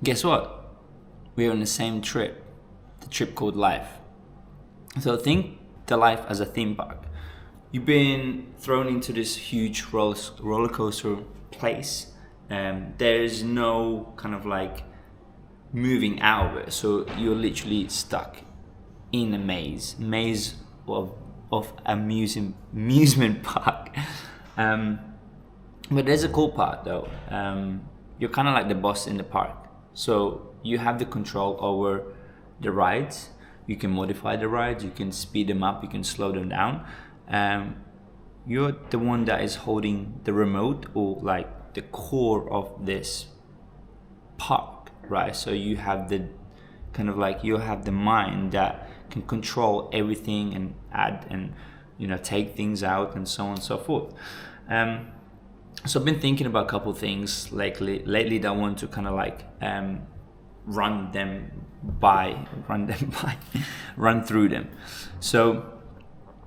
guess what? We're on the same trip, the trip called life. So think the life as a theme park. You've been thrown into this huge roller coaster place, and there's no kind of like moving out of it. So you're literally stuck in a maze of amusement park. But there's a cool part though. You're kind of like the boss in the park. So you have the control over the rides. You can modify the rides. You can speed them up. You can slow them down. You're the one that is holding the remote, or like the core of this park, right? So you have the kind of like, you have the mind that can control everything and add and take things out and so on and so forth. So I've been thinking about a couple of things lately that I want to kind of like run through them. So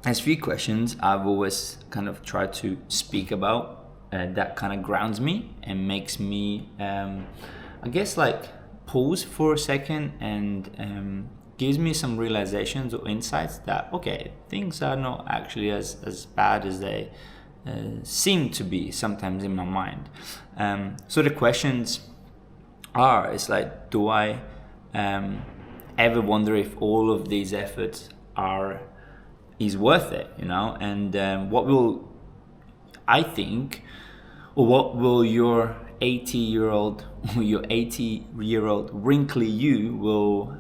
there's 3 questions I've always kind of tried to speak about that kind of grounds me and makes me I guess like pause for a second and gives me some realizations or insights that okay, things are not actually as bad as they seem to be sometimes in my mind. So the questions are, it's like, do I ever wonder if all of these efforts is worth it, and what will I think, or what will your 80-year-old or your 80-year-old wrinkly you will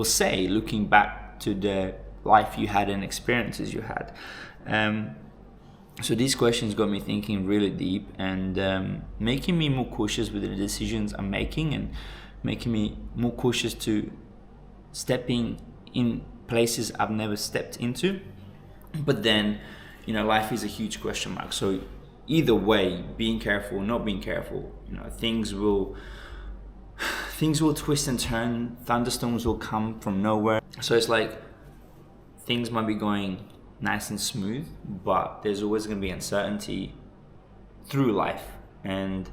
say looking back to the life you had and experiences you had. So these questions got me thinking really deep and making me more cautious with the decisions I'm making, and making me more cautious to stepping in places I've never stepped into. But then, life is a huge question mark. So either way, being careful, not being careful, things will twist and turn. Thunderstorms will come from nowhere. So it's like things might be going nice and smooth, but there's always going to be uncertainty through life. And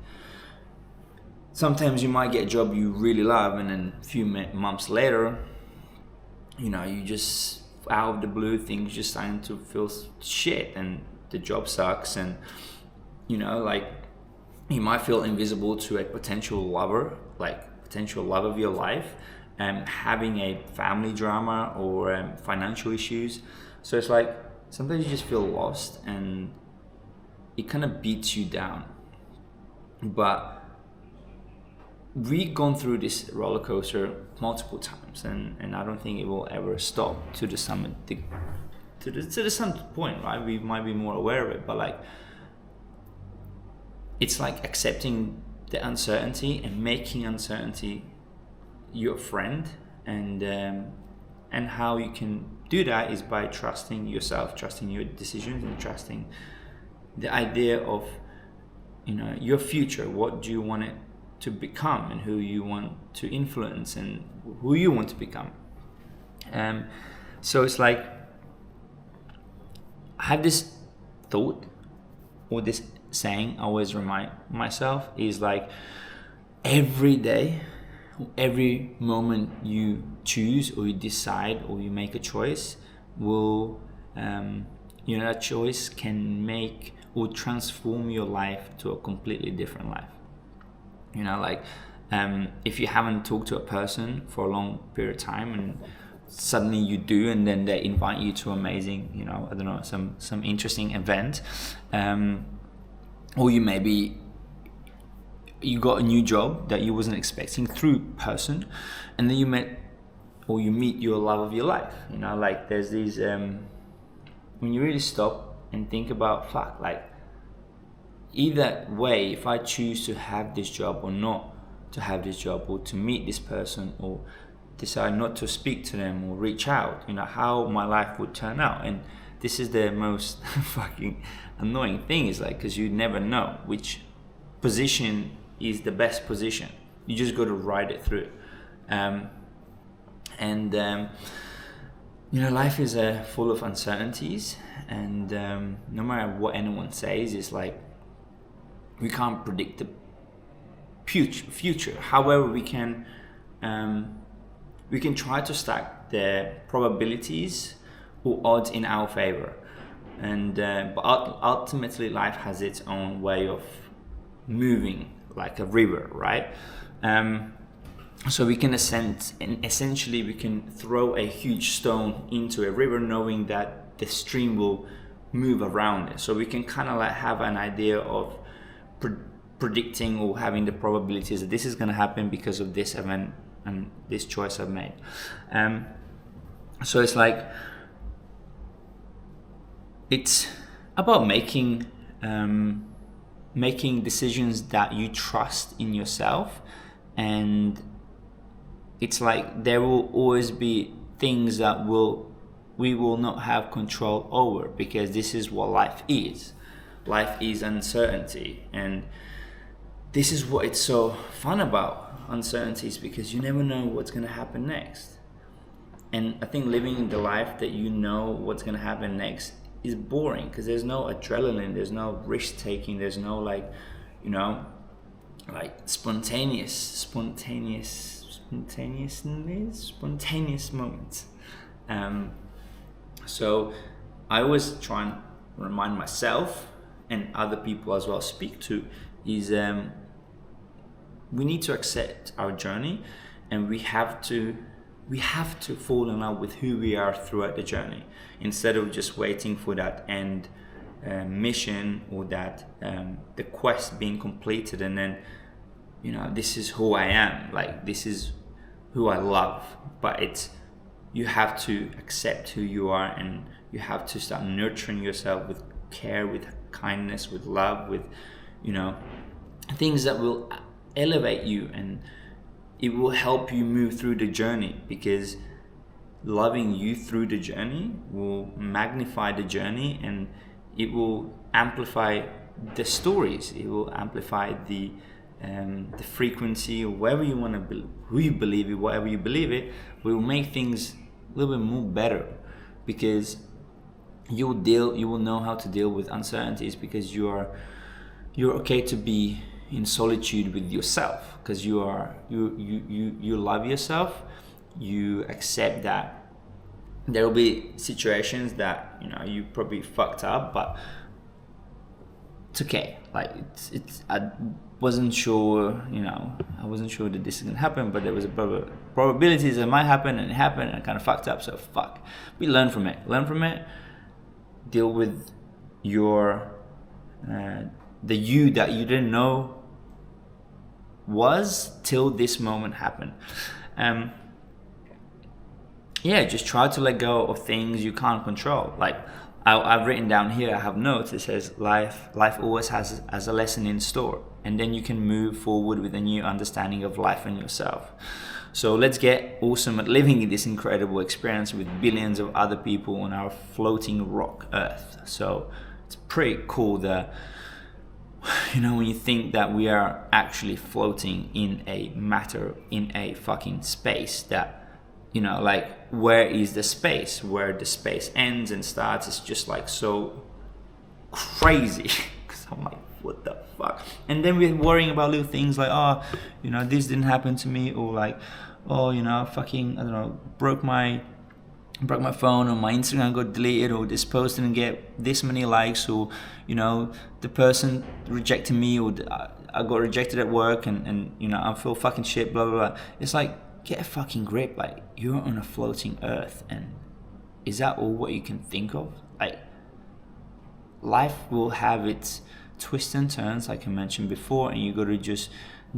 sometimes you might get a job you really love, and then a few months later, you just out of the blue, things just starting to feel shit, and the job sucks, and like you might feel invisible to a potential lover of your life, and having a family drama or financial issues. So it's like sometimes you just feel lost and it kind of beats you down. But we've gone through this roller coaster multiple times, and I don't think it will ever stop to the summit, to the some point, right? We might be more aware of it, but like it's like accepting the uncertainty and making uncertainty your friend, and how you can do that is by trusting yourself, trusting your decisions, and trusting the idea of your future. What do you want it to become, and who you want to influence, and who you want to become. So it's like I have this thought, or this saying I always remind myself, is like every day, every moment you choose or you decide or you make a choice will that choice can make or transform your life to a completely different life. If you haven't talked to a person for a long period of time, and suddenly you do, and then they invite you to amazing, I don't know, some interesting event, or you got a new job that you wasn't expecting through person, and then you meet your love of your life. There's these when you really stop and think about either way, if I choose to have this job or not to have this job, or to meet this person or decide not to speak to them or reach out, how my life would turn out. And this is the most fucking annoying thing, is like, because you never know which position is the best position. You just got to ride it through. Life is full of uncertainties, and no matter what anyone says, it's like we can't predict future. However, we can try to stack the probabilities or odds in our favor, and but ultimately life has its own way of moving, like a river, right? So we can ascend, and essentially we can throw a huge stone into a river knowing that the stream will move around it. So we can kind of like have an idea of predicting or having the probabilities that this is going to happen because of this event and this choice I've made. So it's like, it's about making decisions that you trust in yourself, and it's like there will always be things that we will not have control over, because this is what life is. Life is uncertainty, and this is what it's so fun about uncertainties, because you never know what's going to happen next. And I think living the life that you know what's going to happen next is boring, because there's no adrenaline, there's no risk taking, there's no like, you know, like spontaneous moments. So I always try and remind myself and other people as well speak to is we need to accept our journey, and we have to fall in love with who we are throughout the journey, instead of just waiting for that end mission, or that the quest being completed, and then, you know, this is who I am, like this is who I love. But it's, you have to accept who you are, and you have to start nurturing yourself with care, with kindness, with love, with, you know, things that will elevate you, and it will help you move through the journey, because loving you through the journey will magnify the journey, and it will amplify the stories, it will amplify the frequency, or whatever you want to who you believe it, whatever you believe it, will make things a little bit more better, because you will know how to deal with uncertainties, because you're okay to be in solitude with yourself, because you love yourself. You accept that there will be situations that, you know, you probably fucked up, but it's okay. Like it's I wasn't sure, you know, I wasn't sure that this is gonna happen, but there was a probabilities that it might happen, and it happened, and I kind of fucked up. So fuck. We learn from it. Deal with your the you that you didn't know was till this moment happened. Just try to let go of things you can't control. Like I've written down here, I have notes. It says life always has a lesson in store, and then you can move forward with a new understanding of life and yourself. So let's get awesome at living this incredible experience with billions of other people on our floating rock Earth. So it's pretty cool that, you know, when you think that we are actually floating in a matter, in a fucking space, that, you know, like, where is the space? Where the space ends and starts is just like so crazy. Because I'm like, what the fuck? And then we're worrying about little things like, oh, you know, this didn't happen to me, or like, oh, you know, fucking, I don't know, broke my phone, or my Instagram got deleted, or this post didn't get this many likes, or, you know, the person rejected me, or I got rejected at work, and you know, I feel fucking shit, blah blah blah. It's like, get a fucking grip. Like, you're on a floating earth, and is that all what you can think of? Like, life will have its twists and turns, like I mentioned before, and you got to just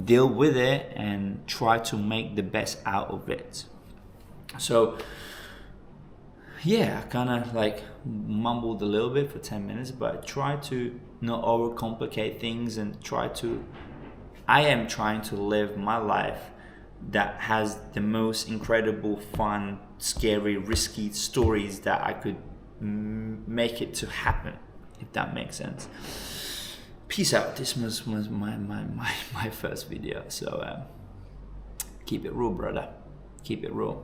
deal with it and try to make the best out of it. So yeah, I kind of like mumbled a little bit for 10 minutes, but try to not overcomplicate things, and I am trying to live my life that has the most incredible, fun, scary, risky stories that I could make it to happen, if that makes sense. Peace out. This was my first video, so keep it real, brother. Keep it real.